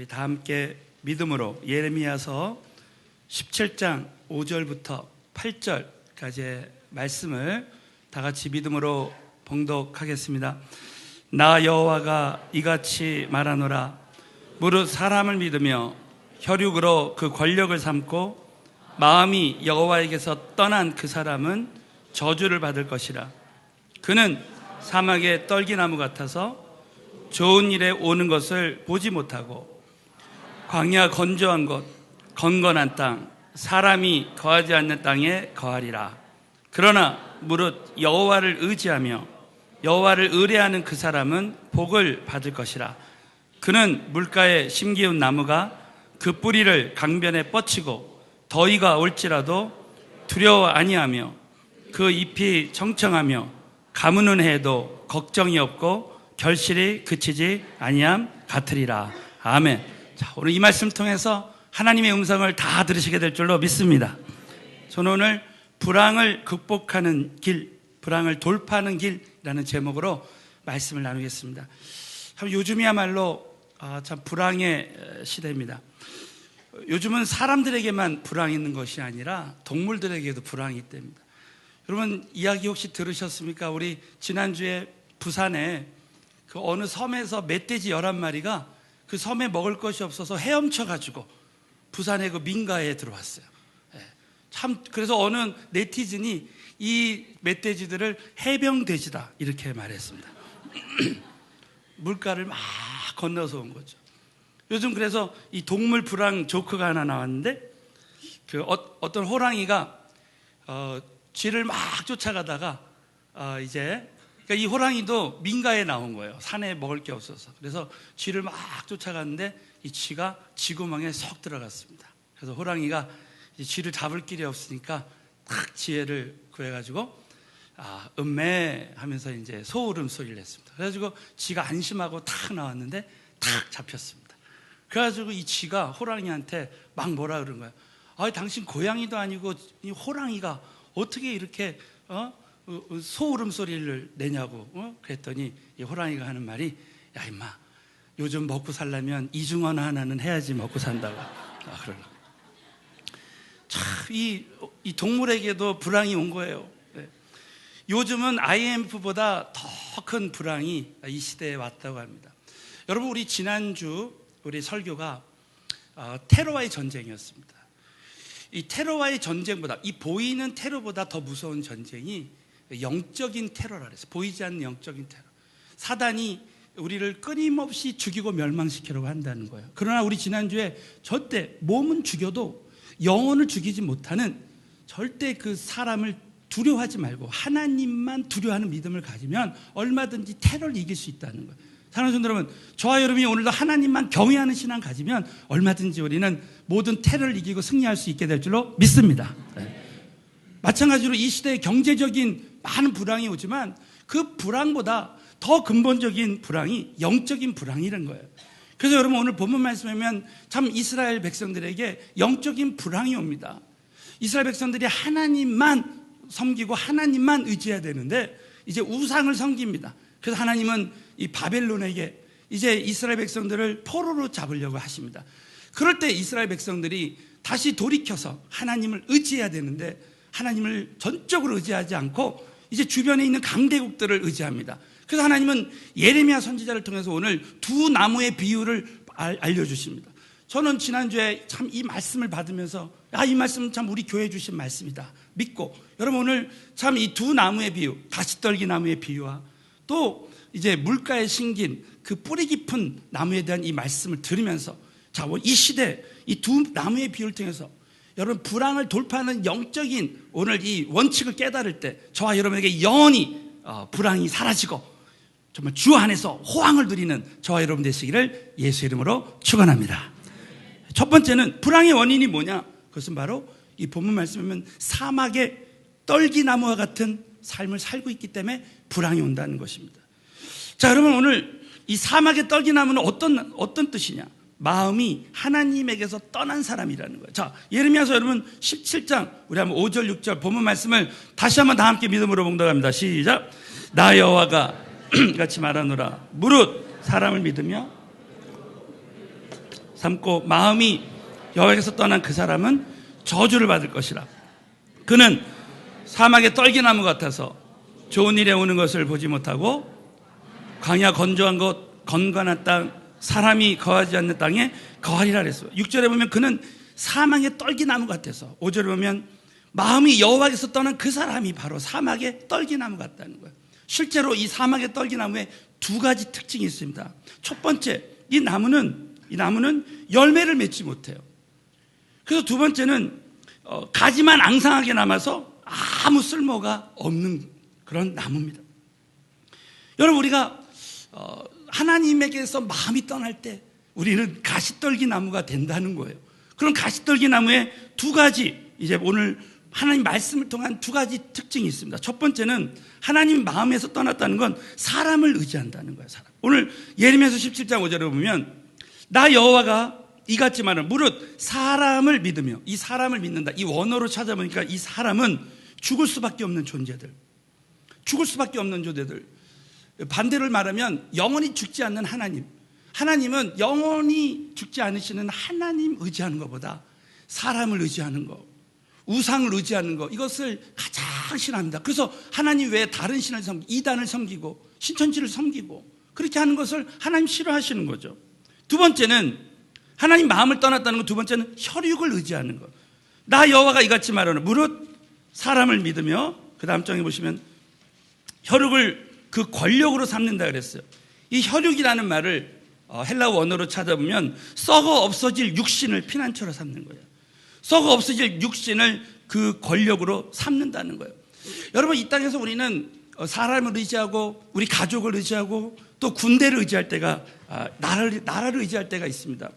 다 함께 믿음으로 예레미야서 17장 5절부터 8절까지의 말씀을 다 같이 믿음으로 봉독하겠습니다. 나 여호와가 이같이 말하노라. 무릇 사람을 믿으며 혈육으로 그 권력을 삼고 마음이 여호와에게서 떠난 그 사람은 저주를 받을 것이라. 그는 사막의 떨기나무 같아서 좋은 일에 오는 것을 보지 못하고 광야 건조한 곳 건건한 땅 사람이 거하지 않는 땅에 거하리라. 그러나 무릇 여호와를 의지하며 여호와를 의뢰하는 그 사람은 복을 받을 것이라. 그는 물가에 심기운 나무가 그 뿌리를 강변에 뻗치고 더위가 올지라도 두려워 아니하며 그 잎이 청청하며 가무는 해도 걱정이 없고 결실이 그치지 아니함 같으리라. 아멘. 자, 오늘 이 말씀 통해서 하나님의 음성을 다 들으시게 될 줄로 믿습니다. 저는 오늘 불황을 극복하는 길, 불황을 돌파하는 길이라는 제목으로 말씀을 나누겠습니다. 요즘이야말로 참 불황의 시대입니다. 요즘은 사람들에게만 불황이 있는 것이 아니라 동물들에게도 불황이 있답니다. 여러분 이야기 혹시 들으셨습니까? 우리 지난주에 부산에 그 어느 섬에서 멧돼지 11마리가 그 섬에 먹을 것이 없어서 헤엄쳐가지고 부산의 그 민가에 들어왔어요. 참 그래서 어느 네티즌이 이 멧돼지들을 해병돼지다 이렇게 말했습니다. 물가를 막 건너서 온 거죠. 요즘 그래서 이 동물 불황 조크가 하나 나왔는데 그 어떤 호랑이가 쥐를 막 쫓아가다가 이제 그러니까 이 호랑이도 민가에 나온 거예요. 산에 먹을 게 없어서. 그래서 쥐를 막 쫓아갔는데 이 쥐가 쥐구멍에 쏙 들어갔습니다. 그래서 호랑이가 이 쥐를 잡을 길이 없으니까 딱 지혜를 구해가지고 음매 하면서 이제 소울음 소리를 냈습니다. 그래가지고 쥐가 안심하고 탁 나왔는데 탁 잡혔습니다. 그래가지고 이 쥐가 호랑이한테 막 뭐라 그런 거예요. 당신 고양이도 아니고 이 호랑이가 어떻게 이렇게 소울음 소리를 내냐고 그랬더니 이 호랑이가 하는 말이 야 임마 요즘 먹고 살려면 이중언어 하나는 해야지 먹고 산다고 그러나 참 이 동물에게도 불황이 온 거예요. 네. 요즘은 IMF보다 더 큰 불황이 이 시대에 왔다고 합니다. 여러분 우리 지난주 우리 설교가 테러와의 전쟁이었습니다. 이 테러와의 전쟁보다 이 보이는 테러보다 더 무서운 전쟁이 영적인 테러라 그랬어요. 보이지 않는 영적인 테러. 사단이 우리를 끊임없이 죽이고 멸망시키려고 한다는 거예요. 그러나 우리 지난주에 절대 몸은 죽여도 영혼을 죽이지 못하는 절대 그 사람을 두려워하지 말고 하나님만 두려워하는 믿음을 가지면 얼마든지 테러를 이길 수 있다는 거예요. 사랑하는 성도 여러분, 저와 여러분이 오늘도 하나님만 경외하는 신앙 가지면 얼마든지 우리는 모든 테러를 이기고 승리할 수 있게 될 줄로 믿습니다. 네. 마찬가지로 이 시대에 경제적인 많은 불황이 오지만 그 불황보다 더 근본적인 불황이 영적인 불황이라는 거예요. 그래서 여러분 오늘 본문 말씀하면 참 이스라엘 백성들에게 영적인 불황이 옵니다. 이스라엘 백성들이 하나님만 섬기고 하나님만 의지해야 되는데 이제 우상을 섬깁니다. 그래서 하나님은 이 바벨론에게 이제 이스라엘 백성들을 포로로 잡으려고 하십니다. 그럴 때 이스라엘 백성들이 다시 돌이켜서 하나님을 의지해야 되는데 하나님을 전적으로 의지하지 않고 이제 주변에 있는 강대국들을 의지합니다. 그래서 하나님은 예레미야 선지자를 통해서 오늘 두 나무의 비유를 알려주십니다. 저는 지난주에 참 이 말씀을 받으면서 이 말씀은 참 우리 교회에 주신 말씀이다 믿고 여러분 오늘 참 이 두 나무의 비유 가시떨기 나무의 비유와 또 이제 물가에 심긴 그 뿌리 깊은 나무에 대한 이 말씀을 들으면서 자, 이 시대 이 두 나무의 비유를 통해서 여러분 불황을 돌파하는 영적인 오늘 이 원칙을 깨달을 때 저와 여러분에게 영원히 불황이 사라지고 정말 주 안에서 호황을 누리는 저와 여러분 되시기를 예수 이름으로 축원합니다. 첫 번째는 불황의 원인이 뭐냐? 그것은 바로 이 본문 말씀하면 사막의 떨기나무와 같은 삶을 살고 있기 때문에 불황이 온다는 것입니다. 자, 여러분 오늘 이 사막의 떨기나무는 어떤 뜻이냐? 마음이 하나님에게서 떠난 사람이라는 거예요. 자, 예레미야서 여러분 17장 우리 한번 5절 6절 본문 말씀을 다시 한번 다 함께 믿음으로 봉독합니다. 시작. 나 여호와가 같이 말하노라. 무릇 사람을 믿으며 삼고 마음이 여호와께서 떠난 그 사람은 저주를 받을 것이라. 그는 사막의 떨기나무 같아서 좋은 일에 오는 것을 보지 못하고 광야 건조한 곳 건건한 땅 사람이 거하지 않는 땅에 거하리라 그랬어요. 6절에 보면 그는 사막의 떨기나무 같아서, 5절에 보면 마음이 여호와께서 떠난 그 사람이 바로 사막의 떨기나무 같다는 거예요. 실제로 이 사막의 떨기나무에 두 가지 특징이 있습니다. 첫 번째, 이 나무는 열매를 맺지 못해요. 그래서 두 번째는 가지만 앙상하게 남아서 아무 쓸모가 없는 그런 나무입니다. 여러분, 우리가 하나님에게서 마음이 떠날 때 우리는 가시떨기 나무가 된다는 거예요. 그런 가시떨기 나무에 두 가지, 이제 오늘 하나님 말씀을 통한 두 가지 특징이 있습니다. 첫 번째는 하나님 마음에서 떠났다는 건 사람을 의지한다는 거예요. 사람. 오늘 예레미야서 17장 5절에 보면 나 여호와가 이같지만은 무릇 사람을 믿으며, 이 사람을 믿는다. 이 원어로 찾아보니까 이 사람은 죽을 수밖에 없는 존재들. 죽을 수밖에 없는 존재들. 반대로 말하면 영원히 죽지 않는 하나님. 하나님은 영원히 죽지 않으시는 하나님 의지하는 것보다 사람을 의지하는 것, 우상을 의지하는 것, 이것을 가장 싫어합니다. 그래서 하나님 외에 다른 신을 섬기고 이단을 섬기고 신천지를 섬기고 그렇게 하는 것을 하나님 싫어하시는 거죠. 두 번째는 하나님 마음을 떠났다는 것, 두 번째는 혈육을 의지하는 것. 나 여호와가 이같이 말하노 무릇 사람을 믿으며, 그 다음 장에 보시면 혈육을 그 권력으로 삼는다 그랬어요. 이 혈육이라는 말을 헬라 원어로 찾아보면 썩어 없어질 육신을 피난처로 삼는 거예요. 썩어 없어질 육신을 그 권력으로 삼는다는 거예요. 여러분, 이 땅에서 우리는 사람을 의지하고 우리 가족을 의지하고 또 군대를 의지할 때가, 나라를 의지할 때가 있습니다.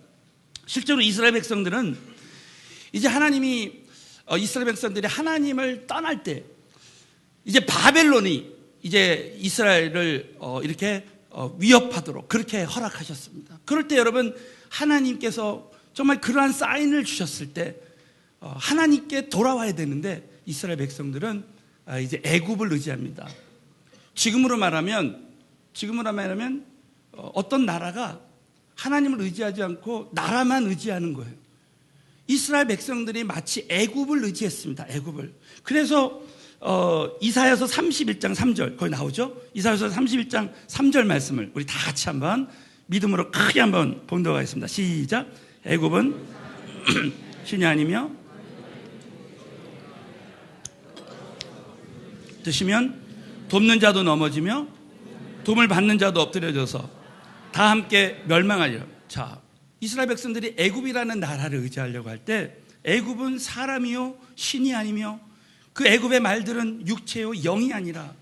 실제로 이스라엘 백성들은 이제 이스라엘 백성들이 하나님을 떠날 때 이제 바벨론이 이제 이스라엘을 이렇게 위협하도록 그렇게 허락하셨습니다. 그럴 때 여러분, 하나님께서 정말 그러한 사인을 주셨을 때 하나님께 돌아와야 되는데 이스라엘 백성들은 이제 애굽을 의지합니다. 지금으로 말하면 어떤 나라가 하나님을 의지하지 않고 나라만 의지하는 거예요. 이스라엘 백성들이 마치 애굽을 의지했습니다. 애굽을. 그래서 이사야서 31장 3절 거기 나오죠. 이사야서 31장 3절 말씀을 우리 다 같이 한번 믿음으로 크게 한번 본다고 하겠습니다. 시작. 애굽은 신이 아니며 드시면 돕는 자도 넘어지며 도움을 받는 자도 엎드려져서 다 함께 멸망하리라. 자, 이스라엘 백성들이 애굽이라는 나라를 의지하려고 할 때 애굽은 사람이요 신이 아니며 그 애굽의 말들은 육체요 영이 아니라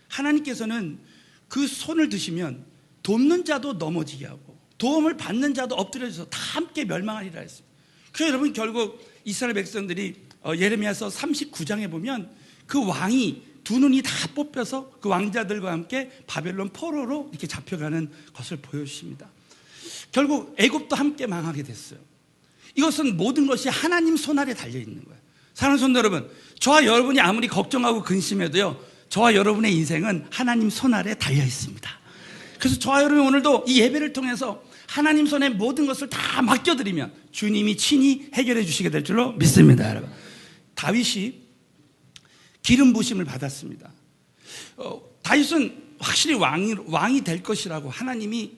하나님께서는 그 손을 드시면 돕는 자도 넘어지게 하고 도움을 받는 자도 엎드려져서 다 함께 멸망하리라 했습니다. 그래서 여러분, 결국 이스라엘 백성들이 예레미야서 39장에 보면 그 왕이 두 눈이 다 뽑혀서 그 왕자들과 함께 바벨론 포로로 이렇게 잡혀가는 것을 보여주십니다. 결국 애굽도 함께 망하게 됐어요. 이것은 모든 것이 하나님 손 아래 달려있는 거예요. 사랑하는 성도 여러분, 저와 여러분이 아무리 걱정하고 근심해도요, 저와 여러분의 인생은 하나님 손 아래 달려있습니다. 그래서 저와 여러분 오늘도 이 예배를 통해서 하나님 손에 모든 것을 다 맡겨드리면 주님이 친히 해결해 주시게 될 줄로 믿습니다. 여러분, 다윗이 기름 부심을 받았습니다. 다윗은 확실히 왕이 될 것이라고 하나님이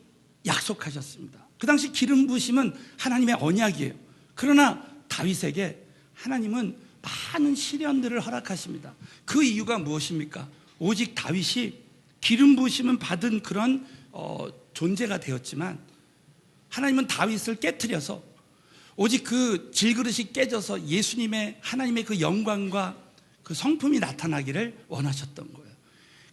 약속하셨습니다. 그 당시 기름 부심은 하나님의 언약이에요. 그러나 다윗에게 하나님은 많은 시련들을 허락하십니다. 그 이유가 무엇입니까? 오직 다윗이 기름 부심은 받은 그런 존재가 되었지만 하나님은 다윗을 깨트려서 오직 그 질그릇이 깨져서 예수님의 하나님의 그 영광과 그 성품이 나타나기를 원하셨던 거예요.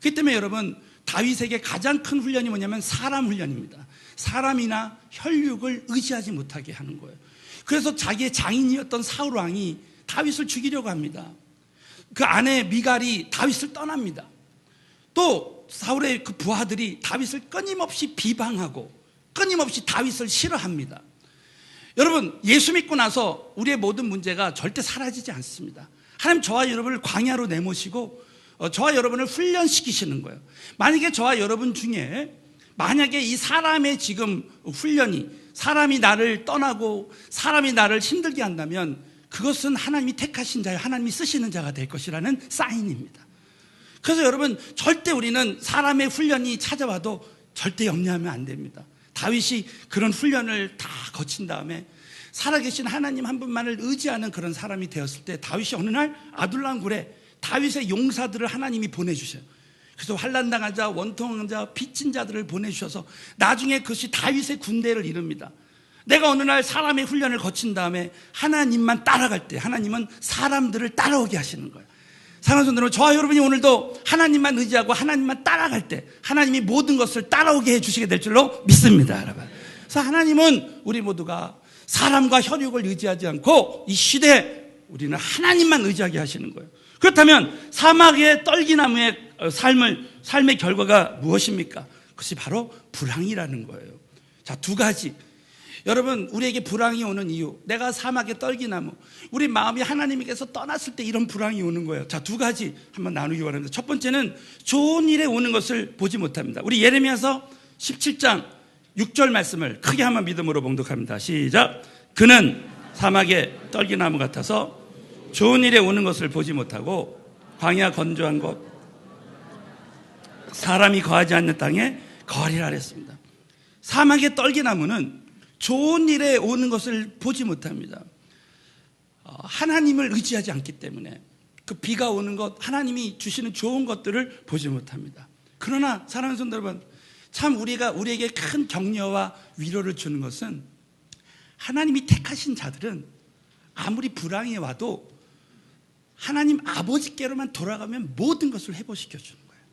그렇기 때문에 여러분, 다윗에게 가장 큰 훈련이 뭐냐면 사람 훈련입니다. 사람이나 혈육을 의지하지 못하게 하는 거예요. 그래서 자기의 장인이었던 사울 왕이 다윗을 죽이려고 합니다. 그 아내 미갈이 다윗을 떠납니다. 또 사울의 그 부하들이 다윗을 끊임없이 비방하고 끊임없이 다윗을 싫어합니다. 여러분, 예수 믿고 나서 우리의 모든 문제가 절대 사라지지 않습니다. 하나님 저와 여러분을 광야로 내모시고 저와 여러분을 훈련시키시는 거예요. 만약에 저와 여러분 중에 만약에 이 사람의 지금 훈련이 사람이 나를 떠나고 사람이 나를 힘들게 한다면 그것은 하나님이 택하신 자요, 하나님이 쓰시는 자가 될 것이라는 사인입니다. 그래서 여러분, 절대 우리는 사람의 훈련이 찾아와도 절대 염려하면 안 됩니다. 다윗이 그런 훈련을 다 거친 다음에 살아계신 하나님 한 분만을 의지하는 그런 사람이 되었을 때, 다윗이 어느 날 아둘람 굴에 다윗의 용사들을 하나님이 보내주셔요. 그래서 환난당한 자, 원통한 자, 빚진 자들을 보내주셔서 나중에 그것이 다윗의 군대를 이룹니다. 내가 어느 날 사람의 훈련을 거친 다음에 하나님만 따라갈 때 하나님은 사람들을 따라오게 하시는 거예요. 사랑하는 성도 여러분, 저와 여러분이 오늘도 하나님만 의지하고 하나님만 따라갈 때 하나님이 모든 것을 따라오게 해주시게 될 줄로 믿습니다, 여러분. 그래서 하나님은 우리 모두가 사람과 혈육을 의지하지 않고 이 시대에 우리는 하나님만 의지하게 하시는 거예요. 그렇다면 사막의 떨기나무의 삶의 결과가 무엇입니까? 그것이 바로 불황이라는 거예요. 자, 두 가지. 여러분, 우리에게 불황이 오는 이유, 내가 사막의 떨기나무, 우리 마음이 하나님께서 떠났을 때 이런 불황이 오는 거예요. 자, 두 가지 한번 나누기 원합니다. 첫 번째는 좋은 일에 오는 것을 보지 못합니다. 우리 예레미야서 17장 6절 말씀을 크게 한번 믿음으로 봉독합니다. 시작. 그는 사막의 떨기나무 같아서 좋은 일에 오는 것을 보지 못하고 광야 건조한 곳, 사람이 거하지 않는 땅에 거리라 했습니다. 사막의 떨기나무는 좋은 일에 오는 것을 보지 못합니다. 하나님을 의지하지 않기 때문에 그 비가 오는 것, 하나님이 주시는 좋은 것들을 보지 못합니다. 그러나 사랑하는 성도 여러분, 참 우리에게 큰 격려와 위로를 주는 것은 하나님이 택하신 자들은 아무리 불황이 와도 하나님 아버지께로만 돌아가면 모든 것을 회복시켜 주는 거예요.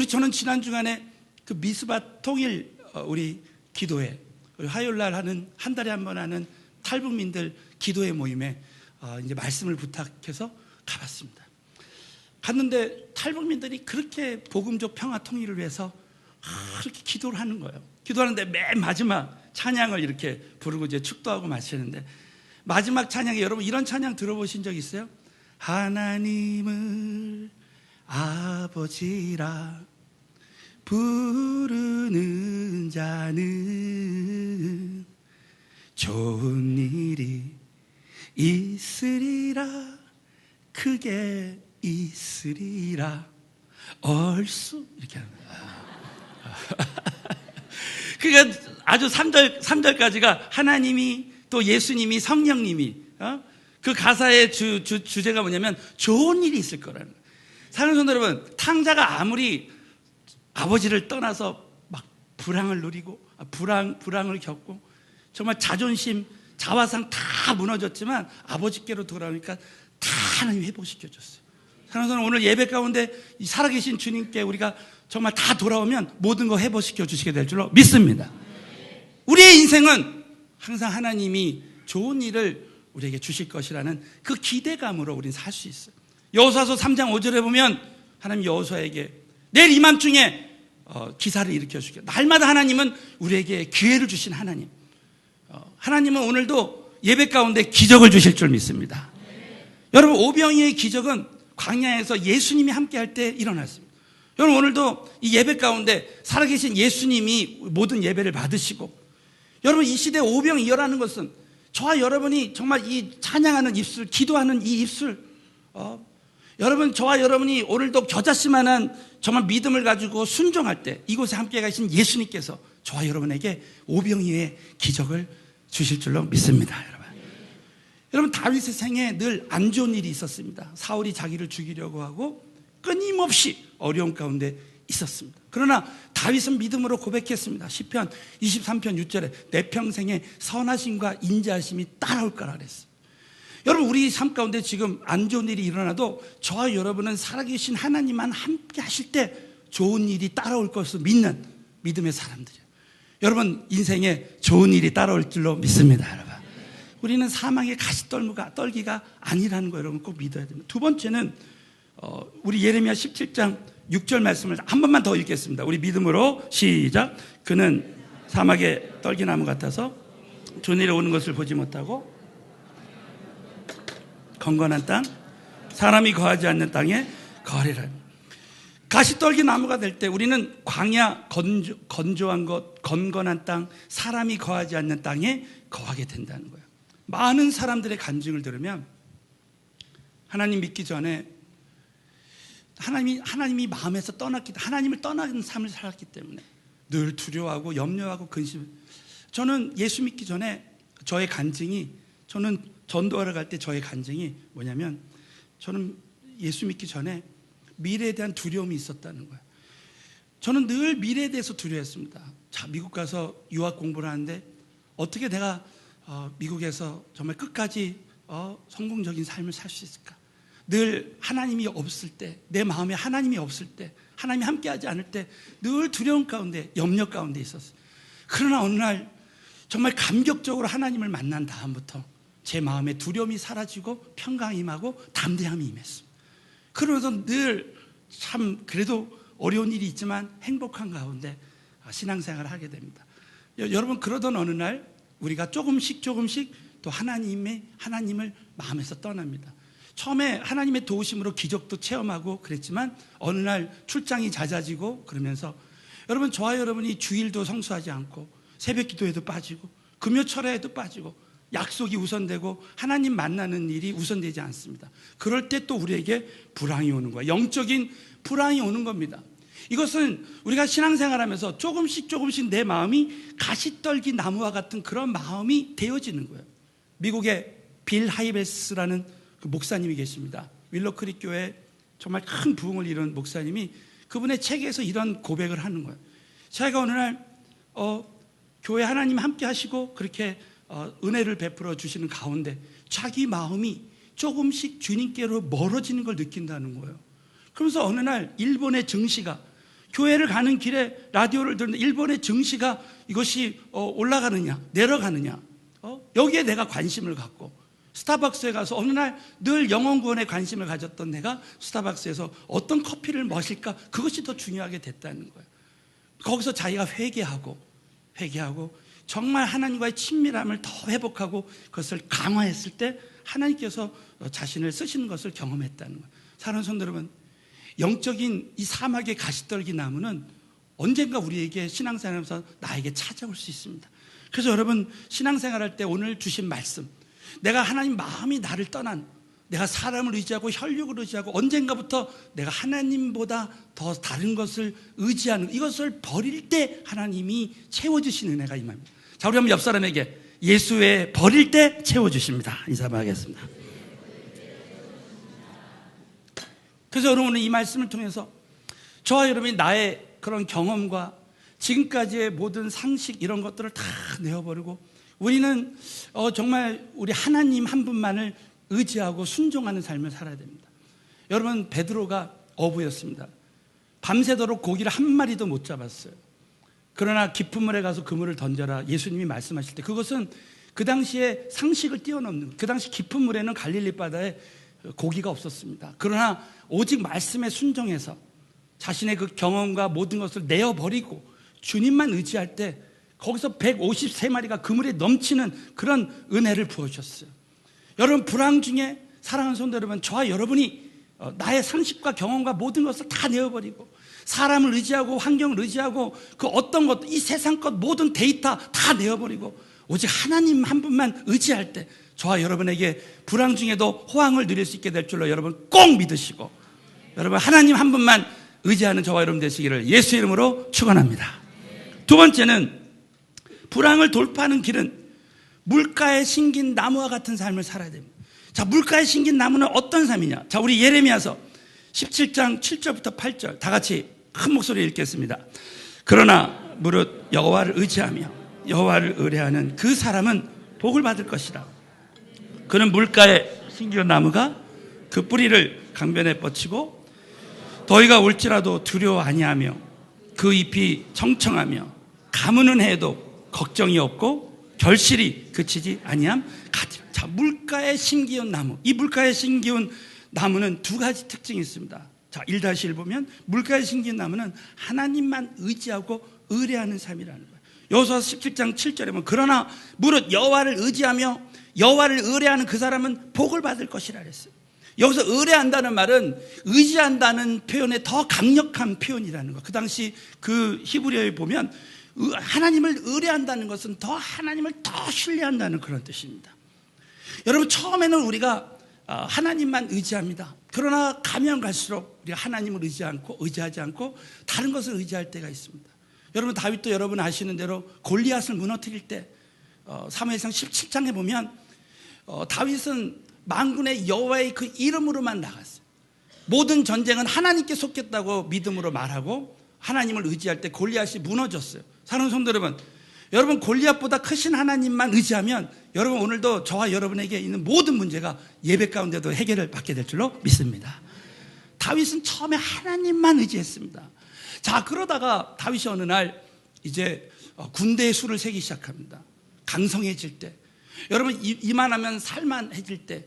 저는 지난 주간에 그 미스바 통일 우리 기도회, 화요일 날 하는, 한 달에 한 번 하는 탈북민들 기도회 모임에 이제 말씀을 부탁해서 가봤습니다. 갔는데 탈북민들이 그렇게 복음적 평화 통일을 위해서 그렇게 기도를 하는 거예요. 기도하는데 맨 마지막 찬양을 이렇게 부르고 이제 축도하고 마치는데, 마지막 찬양에 여러분 이런 찬양 들어보신 적 있어요? 하나님을 아버지라 부르는 자는 좋은 일이 있으리라, 크게 있으리라, 얼쑤 이렇게 합니다. 그러니까 아주 3절까지가 하나님이 또 예수님이 성령님이 그 가사의 주제가 뭐냐면 좋은 일이 있을 거라는 거예요. 사랑하는 성도 여러분, 탕자가 아무리 아버지를 떠나서 막 불황을 누리고 불황을 겪고 정말 자존심, 자화상 다 무너졌지만 아버지께로 돌아오니까 다 하나님이 회복시켜줬어요. 사랑하는 성도, 오늘 예배 가운데 살아계신 주님께 우리가 정말 다 돌아오면 모든 거 회복시켜 주시게 될 줄로 믿습니다. 우리의 인생은 항상 하나님이 좋은 일을 우리에게 주실 것이라는 그 기대감으로 우리는 살 수 있어요. 여호수아서 3장 5절에 보면 하나님 여호수아에게 내일 이맘중에 기사를 일으켜 주시게, 날마다 하나님은 우리에게 기회를 주신 하나님. 하나님은 오늘도 예배 가운데 기적을 주실 줄 믿습니다. 여러분, 오병이의 기적은 광야에서 예수님이 함께 할 때 일어났습니다. 여러분, 오늘도 이 예배 가운데 살아계신 예수님이 모든 예배를 받으시고, 여러분 이 시대 오병이어라는 것은 저와 여러분이 정말 이 찬양하는 입술, 기도하는 이 입술, 여러분 저와 여러분이 오늘도 겨자씨만한 정말 믿음을 가지고 순종할 때 이곳에 함께 가신 예수님께서 저와 여러분에게 오병이어의 기적을 주실 줄로 믿습니다. 여러분 다윗의 생에 늘 안 좋은 일이 있었습니다. 사울이 자기를 죽이려고 하고 끊임없이 어려움 가운데 있었습니다. 그러나 다윗은 믿음으로 고백했습니다. 시편 23편 6절에 내 평생에 선하심과 인자하심이 따라올 거라 그랬어요. 여러분, 우리 삶 가운데 지금 안 좋은 일이 일어나도 저와 여러분은 살아계신 하나님만 함께 하실 때 좋은 일이 따라올 것을 믿는 믿음의 사람들이에요. 여러분 인생에 좋은 일이 따라올 줄로 믿습니다. 여러분, 우리는 사망의 가시떨기가 아니라는 거 여러분 꼭 믿어야 됩니다. 두 번째는 우리 예레미야 17장 6절 말씀을 한 번만 더 읽겠습니다. 우리 믿음으로 시작. 그는 사막의 떨기나무 같아서 좋은 일이 오는 것을 보지 못하고 건건한 땅, 사람이 거하지 않는 땅에 거리라. 가시떨기 나무가 될 때 우리는 광야, 건조한 것, 건건한 땅, 사람이 거하지 않는 땅에 거하게 된다는 거예요. 많은 사람들의 간증을 들으면 하나님 믿기 전에 하나님이 마음에서 떠났기 때문에, 하나님을 떠나는 삶을 살았기 때문에 늘 두려워하고 염려하고 근심. 저는 예수 믿기 전에 저의 간증이, 저는 전도하러 갈 때 저의 간증이 뭐냐면, 저는 예수 믿기 전에 미래에 대한 두려움이 있었다는 거예요. 저는 늘 미래에 대해서 두려워했습니다. 자, 미국 가서 유학 공부를 하는데 어떻게 내가 미국에서 정말 끝까지 성공적인 삶을 살 수 있을까? 늘 하나님이 없을 때, 내 마음에 하나님이 없을 때, 하나님이 함께하지 않을 때 늘 두려움 가운데, 염려 가운데 있었어요. 그러나 어느 날 정말 감격적으로 하나님을 만난 다음부터 제 마음에 두려움이 사라지고 평강이 임하고 담대함이 임했습니다. 그러면서 늘 참 그래도 어려운 일이 있지만 행복한 가운데 신앙생활을 하게 됩니다. 여러분, 그러던 어느 날 우리가 조금씩 또 하나님을 마음에서 떠납니다. 처음에 하나님의 도우심으로 기적도 체험하고 그랬지만 어느 날 출장이 잦아지고 그러면서 여러분, 저와 여러분이 주일도 성수하지 않고 새벽 기도에도 빠지고 금요철야에도 빠지고 약속이 우선되고 하나님 만나는 일이 우선되지 않습니다. 그럴 때 또 우리에게 불황이 오는 거예요. 영적인 불황이 오는 겁니다. 이것은 우리가 신앙생활하면서 조금씩 내 마음이 가시떨기 나무와 같은 그런 마음이 되어지는 거예요. 미국의 빌 하이베스라는 그 목사님이 계십니다. 윌로크릭 교회 정말 큰 부흥을 이룬 목사님이 그분의 책에서 이런 고백을 하는 거예요. 자기가 어느 날 교회 하나님 함께 하시고 그렇게 은혜를 베풀어 주시는 가운데 자기 마음이 조금씩 주님께로 멀어지는 걸 느낀다는 거예요. 그러면서 어느 날 일본의 증시가, 교회를 가는 길에 라디오를 듣는데 일본의 증시가 이것이 올라가느냐 내려가느냐, 여기에 내가 관심을 갖고 스타벅스에 가서 어느 날 늘 영혼구원에 관심을 가졌던 내가 스타벅스에서 어떤 커피를 마실까, 그것이 더 중요하게 됐다는 거예요. 거기서 자기가 회개하고 정말 하나님과의 친밀함을 더 회복하고 그것을 강화했을 때 하나님께서 자신을 쓰시는 것을 경험했다는 거예요. 사랑하는 성도 여러분, 영적인 이 사막의 가시떨기 나무는 언젠가 우리에게 신앙생활하면서 나에게 찾아올 수 있습니다. 그래서 여러분, 신앙생활할 때 오늘 주신 말씀, 내가 하나님 마음이 나를 떠난, 내가 사람을 의지하고 혈육을 의지하고 언젠가부터 내가 하나님보다 더 다른 것을 의지하는, 이것을 버릴 때 하나님이 채워주시는 은혜가 임합니다. 자, 우리 한번 옆 사람에게 예수 외에 버릴 때 채워주십니다. 인사 한번 하겠습니다. 그래서 여러분은 이 말씀을 통해서 저와 여러분이 나의 그런 경험과 지금까지의 모든 상식 이런 것들을 다 내어버리고 우리는 정말 우리 하나님 한 분만을 의지하고 순종하는 삶을 살아야 됩니다. 여러분, 베드로가 어부였습니다. 밤새도록 고기를 한 마리도 못 잡았어요. 그러나 깊은 물에 가서 그물을 던져라, 예수님이 말씀하실 때 그것은 그 당시에 상식을 뛰어넘는, 그 당시 깊은 물에는 갈릴리 바다에 고기가 없었습니다. 그러나 오직 말씀에 순종해서 자신의 그 경험과 모든 것을 내어버리고 주님만 의지할 때 거기서 153마리가 그물에 넘치는 그런 은혜를 부어주셨어요. 여러분, 불황 중에 사랑하는 성도 여러분, 저와 여러분이 나의 상식과 경험과 모든 것을 다 내어버리고 사람을 의지하고 환경을 의지하고 그 어떤 것, 이 세상 것 모든 데이터 다 내어버리고 오직 하나님 한 분만 의지할 때 저와 여러분에게 불황 중에도 호황을 누릴 수 있게 될 줄로 여러분 꼭 믿으시고, 여러분 하나님 한 분만 의지하는 저와 여러분 되시기를 예수 이름으로 축원합니다. 두 번째는, 불황을 돌파하는 길은 물가에 심긴 나무와 같은 삶을 살아야 됩니다. 자, 물가에 심긴 나무는 어떤 삶이냐? 자, 우리 예레미야서 17장 7절부터 8절 다 같이 큰 목소리로 읽겠습니다. 그러나 무릇 여호와를 의지하며 여호와를 의뢰하는 그 사람은 복을 받을 것이라. 그는 물가에 심긴 나무가 그 뿌리를 강변에 뻗치고 더위가 올지라도 두려워 아니하며 그 잎이 청청하며 가무는 해도 걱정이 없고 결실이 그치지 아니함 같으라. 자, 물가에 심기운 나무, 이 물가에 심기운 나무는 두 가지 특징이 있습니다. 자, 1-1 보면 물가에 심기운 나무는 하나님만 의지하고 의뢰하는 삶이라는 거예요. 여호수아 17장 7절에 보면 그러나 무릇 여호와를 의지하며 여호와를 의뢰하는 그 사람은 복을 받을 것이라 그랬어요. 여기서 의뢰한다는 말은 의지한다는 표현에 더 강력한 표현이라는 거. 그 당시 그 히브리어에 보면 하나님을 의뢰한다는 것은 더 하나님을 더 신뢰한다는 그런 뜻입니다. 여러분, 처음에는 우리가 하나님만 의지합니다. 그러나 가면 갈수록 우리가 하나님을 의지하지 않고 다른 것을 의지할 때가 있습니다. 여러분, 다윗도 여러분 아시는 대로 골리앗을 무너뜨릴 때 사무엘상 17장에 보면 다윗은 만군의 여호와의 그 이름으로만 나갔어요. 모든 전쟁은 하나님께 속했다고 믿음으로 말하고 하나님을 의지할 때 골리앗이 무너졌어요. 사랑하는 성도 여러분, 여러분 골리앗보다 크신 하나님만 의지하면 여러분 오늘도 저와 여러분에게 있는 모든 문제가 예배 가운데도 해결을 받게 될 줄로 믿습니다. 다윗은 처음에 하나님만 의지했습니다. 자, 그러다가 다윗이 어느 날 이제 군대의 수를 세기 시작합니다. 강성해질 때, 여러분 이만하면 살만해질 때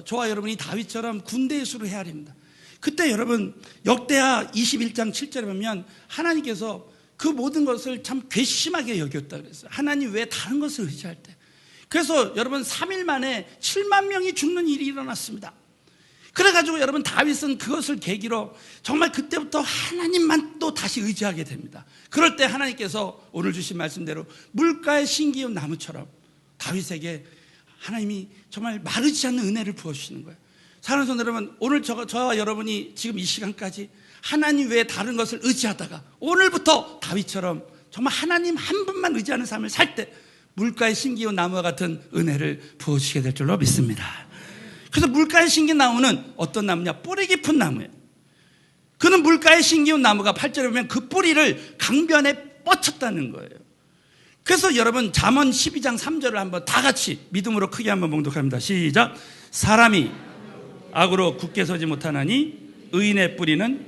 저와 여러분이 다윗처럼 군대의 수를 헤아립니다. 그때 여러분 역대하 21장 7절에 보면 하나님께서 그 모든 것을 참 괘씸하게 여겼다 그랬어요. 하나님 외에 다른 것을 의지할 때. 그래서 여러분 3일 만에 7만 명이 죽는 일이 일어났습니다. 그래가지고 여러분 다윗은 그것을 계기로 정말 그때부터 하나님만 또 다시 의지하게 됩니다. 그럴 때 하나님께서 오늘 주신 말씀대로 물가에 심기운 나무처럼 다윗에게 하나님이 정말 마르지 않는 은혜를 부어주시는 거예요. 사랑하는 성도 여러분, 오늘 저와 여러분이 지금 이 시간까지 하나님 외에 다른 것을 의지하다가 오늘부터 다윗처럼 정말 하나님 한 분만 의지하는 삶을 살 때 물가에 심기운 나무와 같은 은혜를 부어주시게 될 줄로 믿습니다. 그래서 물가에 심긴 나무는 어떤 나무냐? 뿌리 깊은 나무예요. 그는 물가에 심기운 나무가 8절에 보면 그 뿌리를 강변에 뻗쳤다는 거예요. 그래서 여러분 잠언 12장 3절을 한번 다 같이 믿음으로 크게 한번 봉독합니다. 시작. 사람이 악으로 굳게 서지 못하나니 의인의 뿌리는,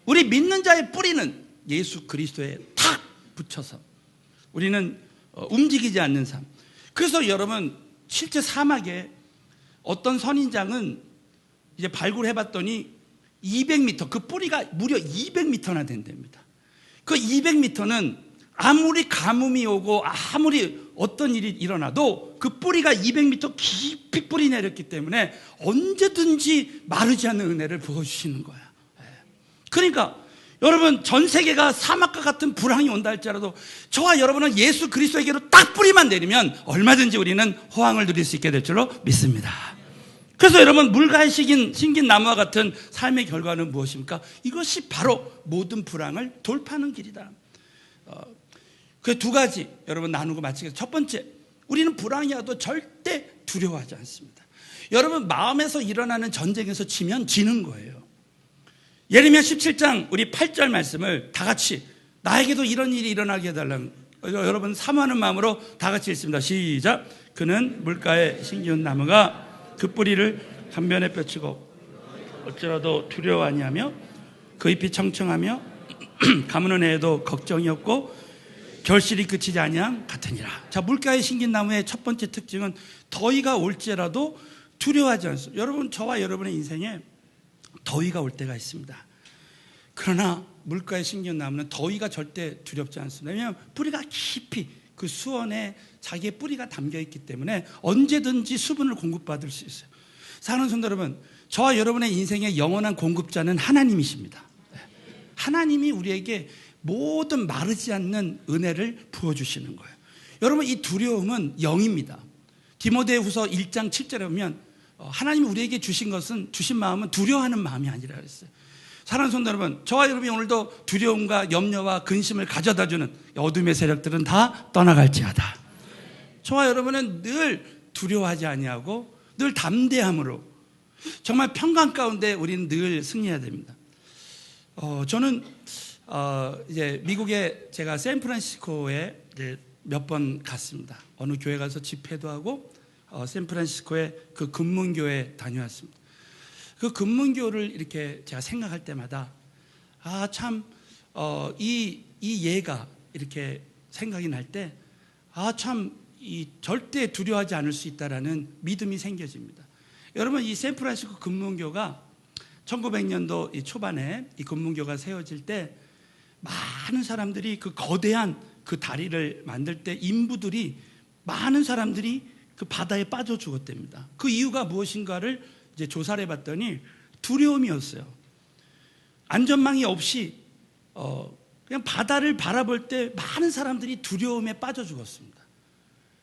우리 믿는 자의 뿌리는 예수 그리스도에 탁 붙여서 우리는 움직이지 않는 삶. 그래서 여러분 실제 사막에 어떤 선인장은 이제 발굴해 봤더니 200m, 그 뿌리가 무려 200m나 된답니다. 그 200m는 아무리 가뭄이 오고 아무리 어떤 일이 일어나도 그 뿌리가 200m 깊이 뿌리 내렸기 때문에 언제든지 마르지 않는 은혜를 부어주시는 거야. 그러니까 여러분 전 세계가 사막과 같은 불황이 온다 할지라도 저와 여러분은 예수 그리스도에게로 딱 뿌리만 내리면 얼마든지 우리는 호황을 누릴 수 있게 될 줄로 믿습니다. 그래서 여러분 물가에 심긴 나무와 같은 삶의 결과는 무엇입니까? 이것이 바로 모든 불황을 돌파하는 길이다. 그 두 가지 여러분 나누고 마치겠습니다. 첫 번째, 우리는 불황이 와도 절대 두려워하지 않습니다. 여러분 마음에서 일어나는 전쟁에서 지면 지는 거예요. 예레미야 17장 우리 8절 말씀을 다 같이 나에게도 이런 일이 일어나게 해달라는, 여러분 사모하는 마음으로 다 같이 읽습니다. 시작. 그는 물가에 심기운 나무가 그 뿌리를 강변에 펼치고 어찌라도 두려워 아니하며 그 잎이 청청하며 가무는 해에도 걱정이 없고 결실이 그치지 아니함 같으니라. 자, 물가에 심긴 나무의 첫 번째 특징은 더위가 올지라도 두려워하지 않습니다. 여러분 저와 여러분의 인생에 더위가 올 때가 있습니다. 그러나 물가에 심긴 나무는 더위가 절대 두렵지 않습니다. 왜냐하면 뿌리가 깊이 그 수원에 자기의 뿌리가 담겨있기 때문에 언제든지 수분을 공급받을 수 있어요. 사랑하는 성도 여러분, 저와 여러분의 인생의 영원한 공급자는 하나님이십니다. 하나님이 우리에게 모든 마르지 않는 은혜를 부어주시는 거예요. 여러분 이 두려움은 영입니다. 디모데후서 1장 7절에 보면 하나님이 우리에게 주신 마음은 두려워하는 마음이 아니라 그랬어요. 사랑하는 성도 여러분, 저와 여러분이 오늘도 두려움과 염려와 근심을 가져다주는 어둠의 세력들은 다 떠나갈지어다. 저와 여러분은 늘 두려워하지 아니하고 늘 담대함으로 정말 평강 가운데 우리는 늘 승리해야 됩니다. 저는 이제 미국에 제가 샌프란시스코에 몇 번 갔습니다. 어느 교회 가서 집회도 하고 샌프란시스코에 그 금문교회 다녀왔습니다. 그 금문교를 이렇게 제가 생각할 때마다 이 예가 이렇게 생각이 날 때 이 절대 두려워하지 않을 수 있다라는 믿음이 생겨집니다. 여러분 이 샌프란시스코 금문교가 1900년도 이 초반에 이 금문교가 세워질 때 많은 사람들이 그 거대한 그 다리를 만들 때 인부들이 많은 사람들이 그 바다에 빠져 죽었답니다. 그 이유가 무엇인가를 이제 조사를 해봤더니 두려움이었어요. 안전망이 없이 그냥 바다를 바라볼 때 많은 사람들이 두려움에 빠져 죽었습니다.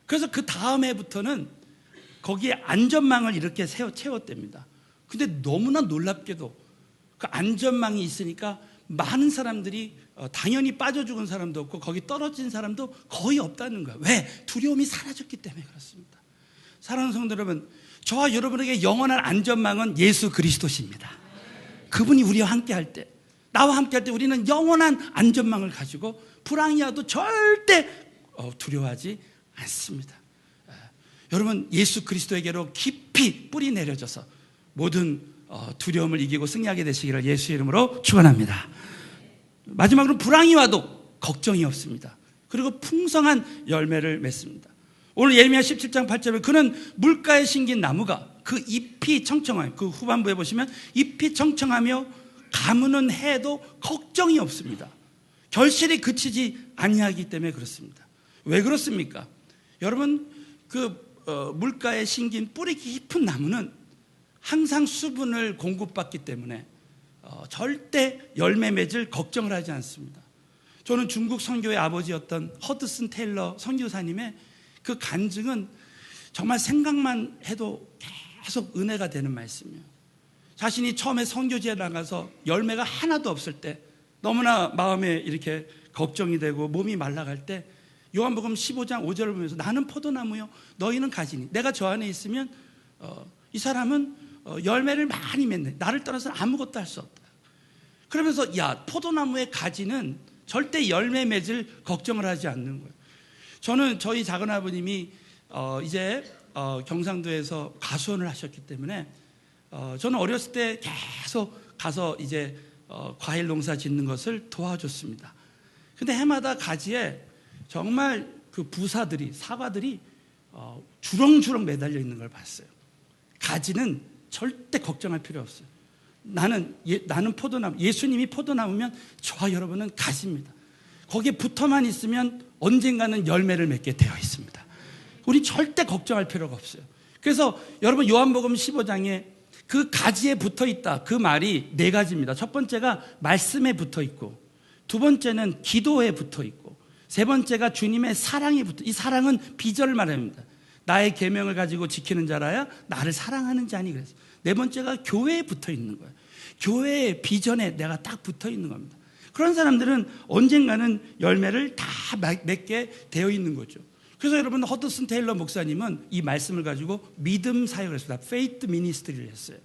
그래서 그 다음 해부터는 거기에 안전망을 이렇게 채웠답니다. 근데 너무나 놀랍게도 그 안전망이 있으니까 많은 사람들이 당연히 빠져 죽은 사람도 없고 거기 떨어진 사람도 거의 없다는 거예요. 왜? 두려움이 사라졌기 때문에 그렇습니다. 사랑하는 성도 여러분, 저와 여러분에게 영원한 안전망은 예수 그리스도십니다. 그분이 우리와 함께 할 때, 나와 함께 할 때 우리는 영원한 안전망을 가지고 불황이 와도 절대 두려워하지 않습니다. 여러분, 예수 그리스도에게로 깊이 뿌리 내려져서 모든 두려움을 이기고 승리하게 되시기를 예수의 이름으로 축원합니다. 마지막으로 불황이 와도 걱정이 없습니다. 그리고 풍성한 열매를 맺습니다. 오늘 예레미야 17장 8절에 그는 물가에 심긴 나무가 그 잎이 청청하며, 그 후반부에 보시면 잎이 청청하며 가무는 해도 걱정이 없습니다. 결실이 그치지 아니하기 때문에 그렇습니다. 왜 그렇습니까? 여러분, 물가에 심긴 뿌리 깊은 나무는 항상 수분을 공급받기 때문에 절대 열매 맺을 걱정을 하지 않습니다. 저는 중국 선교의 아버지였던 허드슨 테일러 선교사님의 그 간증은 정말 생각만 해도 계속 은혜가 되는 말씀이에요. 자신이 처음에 선교지에 나가서 열매가 하나도 없을 때 너무나 마음에 이렇게 걱정이 되고 몸이 말라갈 때 요한복음 15장 5절을 보면서 나는 포도나무요 너희는 가지니 내가 저 안에 있으면 이 사람은 열매를 많이 맺네. 나를 떠나서는 아무것도 할 수 없다. 그러면서 야, 포도나무의 가지는 절대 열매 맺을 걱정을 하지 않는 거예요. 저는 저희 작은아버님이 이제 경상도에서 가수원을 하셨기 때문에 저는 어렸을 때 계속 가서 이제 과일 농사 짓는 것을 도와줬습니다. 근데 해마다 가지에 정말 그 부사들이, 사과들이 주렁주렁 매달려 있는 걸 봤어요. 가지는 절대 걱정할 필요 없어요. 나는 포도나무, 예수님이 포도나무면 저와 여러분은 가지입니다. 거기에 붙어만 있으면 언젠가는 열매를 맺게 되어 있습니다. 우리 절대 걱정할 필요가 없어요. 그래서 여러분 요한복음 15장에 그 가지에 붙어 있다, 그 말이 네 가지입니다. 첫 번째가 말씀에 붙어 있고, 두 번째는 기도에 붙어 있고, 세 번째가 주님의 사랑에 붙어, 이 사랑은 비전을 말합니다. 나의 계명을 가지고 지키는 자라야 나를 사랑하는 자니. 그래서 네 번째가 교회에 붙어 있는 거예요. 교회의 비전에 내가 딱 붙어 있는 겁니다. 그런 사람들은 언젠가는 열매를 다 맺게 되어 있는 거죠. 그래서 여러분 허드슨 테일러 목사님은 이 말씀을 가지고 믿음 사역을 했습니다. 페이트 미니스트리를 했어요.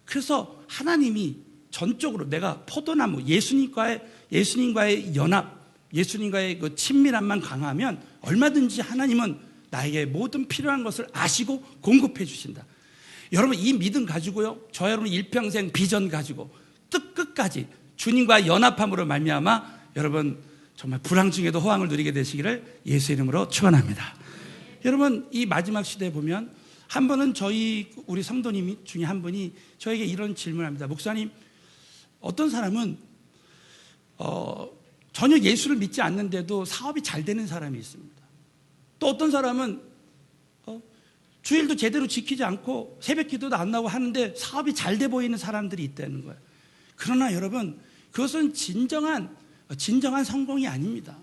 그래서 하나님이 전적으로 내가 포도나무, 예수님과의 연합, 예수님과의 그 친밀함만 강하면 얼마든지 하나님은 나에게 모든 필요한 것을 아시고 공급해 주신다. 여러분 이 믿음 가지고요, 저 여러분 일평생 비전 가지고 끝까지 주님과 연합함으로 말미암아 여러분 정말 불황 중에도 호황을 누리게 되시기를 예수 이름으로 축원합니다. 여러분 이 마지막 시대에 보면 한 번은 우리 성도님 중에 한 분이 저에게 이런 질문을 합니다. 목사님, 어떤 사람은 전혀 예수를 믿지 않는데도 사업이 잘 되는 사람이 있습니다. 또 어떤 사람은 주일도 제대로 지키지 않고 새벽 기도도 안 나오고 하는데 사업이 잘 돼 보이는 사람들이 있다는 거예요. 그러나 여러분 그것은 진정한 성공이 아닙니다.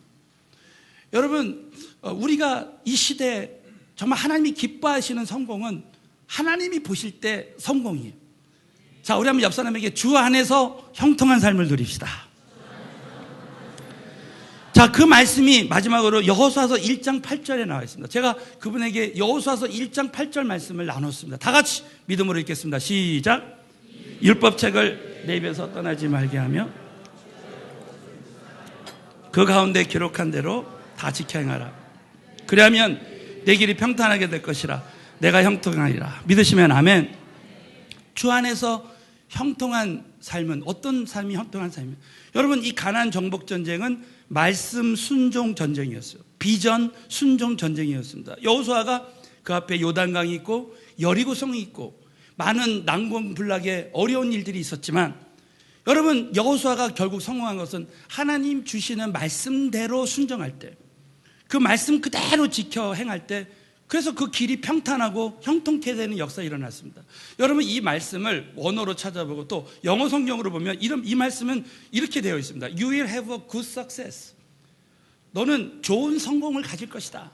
여러분 우리가 이 시대에 정말 하나님이 기뻐하시는 성공은 하나님이 보실 때 성공이에요. 자, 우리 한번 옆 사람에게 주 안에서 형통한 삶을 누립시다. 자, 그 말씀이 마지막으로 여호수아서 1장 8절에 나와 있습니다. 제가 그분에게 여호수아서 1장 8절 말씀을 나눴습니다. 다 같이 믿음으로 읽겠습니다. 시작. 율법책을 내 입에서 떠나지 말게 하며 그 가운데 기록한 대로 다 지켜 행하라. 그리하면 내 길이 평탄하게 될 것이라. 내가 형통하리라. 믿으시면 아멘. 주 안에서 형통한 삶은 어떤 삶이 형통한 삶이에요? 여러분 이 가나안 정복 전쟁은 말씀 순종 전쟁이었어요. 비전 순종 전쟁이었습니다. 여호수아가 그 앞에 요단강이 있고 여리고성이 있고 많은 난공불락의 어려운 일들이 있었지만 여러분 여호수아가 결국 성공한 것은 하나님 주시는 말씀대로 순종할 때, 그 말씀 그대로 지켜 행할 때 그래서 그 길이 평탄하고 형통케 되는 역사가 일어났습니다. 여러분, 이 말씀을 원어로 찾아보고 또 영어 성경으로 보면 이 말씀은 이렇게 되어 있습니다. You will have a good success. 너는 좋은 성공을 가질 것이다.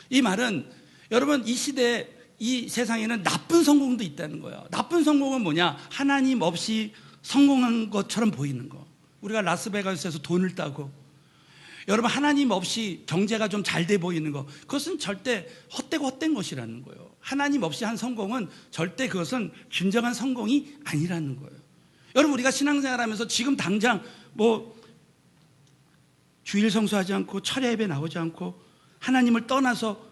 이 말은 여러분, 이 시대에, 이 세상에는 나쁜 성공도 있다는 거예요. 나쁜 성공은 뭐냐? 하나님 없이 성공한 것처럼 보이는 거. 우리가 라스베가스에서 돈을 따고, 여러분, 하나님 없이 경제가 좀 잘 돼 보이는 거, 그것은 절대 헛되고 헛된 것이라는 거예요. 하나님 없이 한 성공은 절대 그것은 진정한 성공이 아니라는 거예요. 여러분, 우리가 신앙생활하면서 지금 당장 주일 성수하지 않고 철야 예배 나오지 않고 하나님을 떠나서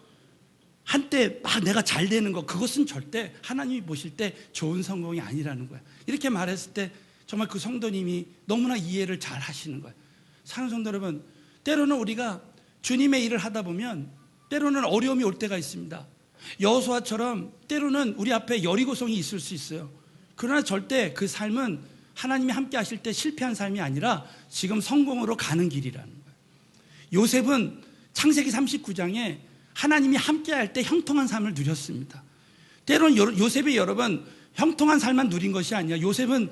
한때 막 내가 잘 되는 거, 그것은 절대 하나님이 보실 때 좋은 성공이 아니라는 거예요. 이렇게 말했을 때 정말 그 성도님이 너무나 이해를 잘 하시는 거예요. 사랑하는 성도 여러분, 때로는 우리가 주님의 일을 하다 보면 때로는 어려움이 올 때가 있습니다. 여호수아처럼 때로는 우리 앞에 여리고성이 있을 수 있어요. 그러나 절대 그 삶은 하나님이 함께 하실 때 실패한 삶이 아니라 지금 성공으로 가는 길이라는 거예요. 요셉은 창세기 39장에 하나님이 함께 할 때 형통한 삶을 누렸습니다. 때로는 요셉이 여러분 형통한 삶만 누린 것이 아니라 요셉은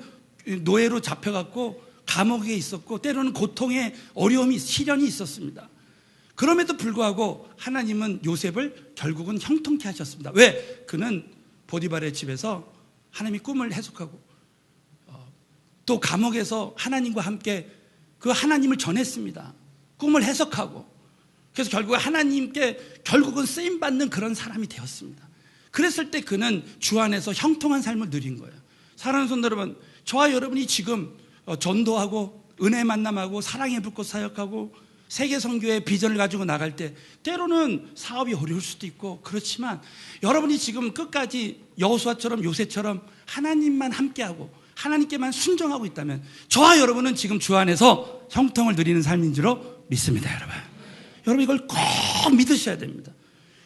노예로 잡혀갔고 감옥에 있었고 때로는 고통의 어려움이, 시련이 있었습니다. 그럼에도 불구하고 하나님은 요셉을 결국은 형통케 하셨습니다. 왜? 그는 보디발의 집에서 하나님이 꿈을 해석하고 또 감옥에서 하나님과 함께 그 하나님을 전했습니다. 꿈을 해석하고, 그래서 결국 하나님께 결국은 쓰임받는 그런 사람이 되었습니다. 그랬을 때 그는 주 안에서 형통한 삶을 누린 거예요. 사랑하는 성도 여러분, 저와 여러분이 지금 전도하고 은혜 만남하고 사랑의 불꽃 사역하고 세계 선교의 비전을 가지고 나갈 때 때로는 사업이 어려울 수도 있고 그렇지만, 여러분이 지금 끝까지 여호수아처럼 요셉처럼 하나님만 함께하고 하나님께만 순종하고 있다면 저와 여러분은 지금 주 안에서 형통을 누리는 삶인 줄로 믿습니다. 여러분 이걸 꼭 믿으셔야 됩니다.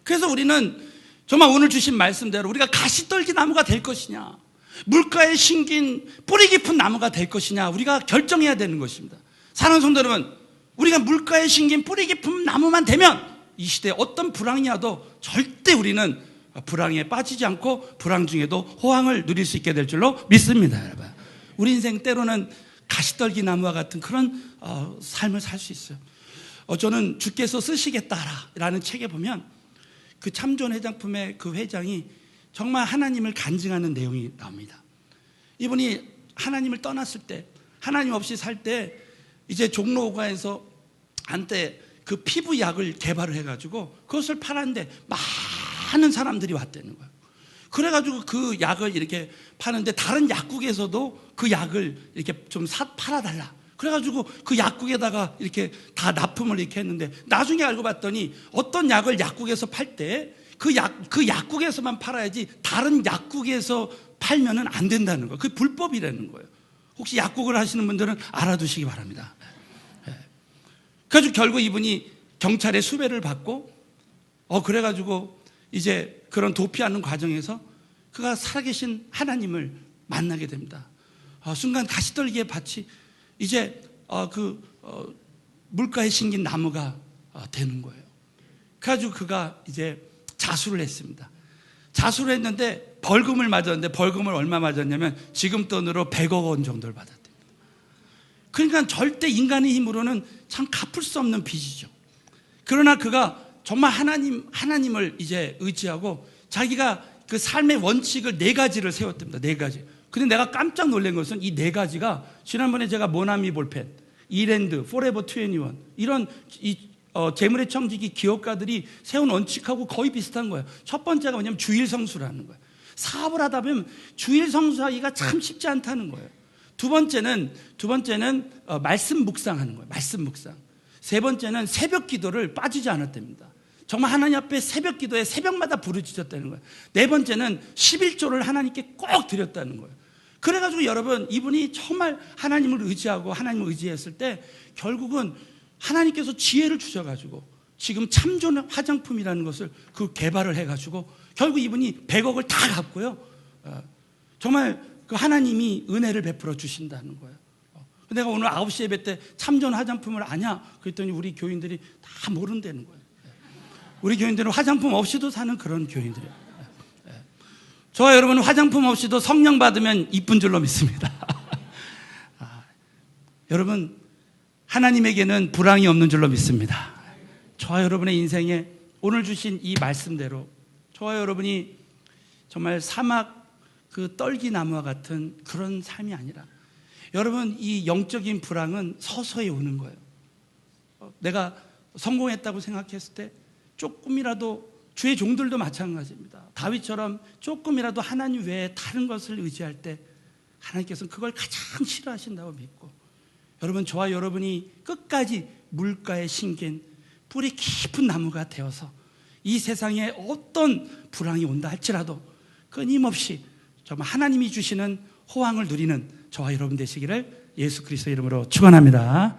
그래서 우리는 정말 오늘 주신 말씀대로 우리가 가시떨기 나무가 될 것이냐, 물가에 심긴 뿌리 깊은 나무가 될 것이냐, 우리가 결정해야 되는 것입니다. 사랑하는 성도 여러분, 우리가 물가에 심긴 뿌리 깊은 나무만 되면 이 시대에 어떤 불황이 와도 절대 우리는 불황에 빠지지 않고 불황 중에도 호황을 누릴 수 있게 될 줄로 믿습니다. 여러분, 우리 인생 때로는 가시떨기 나무와 같은 그런 삶을 살 수 있어요. 저는 주께서 쓰시겠다라는 책에 보면 그 참존 회장품의 그 회장이 정말 하나님을 간증하는 내용이 나옵니다. 이분이 하나님을 떠났을 때, 하나님 없이 살 때 이제 종로가에서 한때 그 피부약을 개발을 해가지고 그것을 팔았는데 많은 사람들이 왔다는 거예요. 그래가지고 그 약을 이렇게 파는데 다른 약국에서도 그 약을 이렇게 좀 팔아달라. 그래가지고 그 약국에다가 이렇게 다 납품을 이렇게 했는데 나중에 알고 봤더니 어떤 약을 약국에서 팔 때 그 약국에서만 팔아야지 다른 약국에서 팔면은 안 된다는 거예요. 그게 불법이라는 거예요. 혹시 약국을 하시는 분들은 알아두시기 바랍니다. 그래가지고 결국 이분이 경찰의 수배를 받고 그래가지고 이제 그런 도피하는 과정에서 그가 살아계신 하나님을 만나게 됩니다. 순간 가시떨기의 밭이 이제 물가에 심긴 나무가 되는 거예요. 그래가지고 그가 이제 자수를 했습니다. 자수를 했는데 벌금을 맞았는데, 벌금을 얼마 맞았냐면 지금 돈으로 100억 원 정도를 받았답니다. 그러니까 절대 인간의 힘으로는 참 갚을 수 없는 빚이죠. 그러나 그가 정말 하나님을 이제 의지하고 자기가 그 삶의 원칙을 4가지를 세웠답니다. 4가지. 근데 내가 깜짝 놀란 것은 이 4가지가 지난번에 제가 모나미 볼펜, 이랜드, 포레버 21 이런 재물의 청지기 기업가들이 세운 원칙하고 거의 비슷한 거예요. 첫 번째가 뭐냐면 주일 성수라는 거예요. 사업을 하다 보면 주일 성수하기가 참 쉽지 않다는 거예요. 두 번째는 말씀 묵상하는 거예요. 말씀 묵상. 세 번째는 새벽 기도를 빠지지 않았답니다. 정말 하나님 앞에 새벽 기도에 새벽마다 부르짖었다는 거예요. 네 번째는 11조를 하나님께 꼭 드렸다는 거예요. 그래가지고 여러분, 이분이 정말 하나님을 의지하고 하나님을 의지했을 때 결국은 하나님께서 지혜를 주셔가지고 지금 참존 화장품이라는 것을 그 개발을 해가지고 결국 이분이 100억을 다 갚고요. 정말 그 하나님이 은혜를 베풀어 주신다는 거예요. 내가 오늘 9시 예배 때 참존 화장품을 아냐? 그랬더니 우리 교인들이 다 모른다는 거예요. 우리 교인들은 화장품 없이도 사는 그런 교인들이에요. 저와 여러분은 화장품 없이도 성령 받으면 이쁜 줄로 믿습니다. 여러분, 하나님에게는 불황이 없는 줄로 믿습니다. 저와 여러분의 인생에 오늘 주신 이 말씀대로 저와 여러분이 정말 사막 그 떨기나무와 같은 그런 삶이 아니라, 여러분, 이 영적인 불황은 서서히 오는 거예요. 내가 성공했다고 생각했을 때 조금이라도, 주의 종들도 마찬가지입니다. 다윗처럼 조금이라도 하나님 외에 다른 것을 의지할 때 하나님께서는 그걸 가장 싫어하신다고 믿고, 여러분, 저와 여러분이 끝까지 물가에 심긴 뿌리 깊은 나무가 되어서 이 세상에 어떤 불황이 온다 할지라도 끊임없이 정말 하나님이 주시는 호황을 누리는 저와 여러분 되시기를 예수 그리스도 이름으로 축원합니다.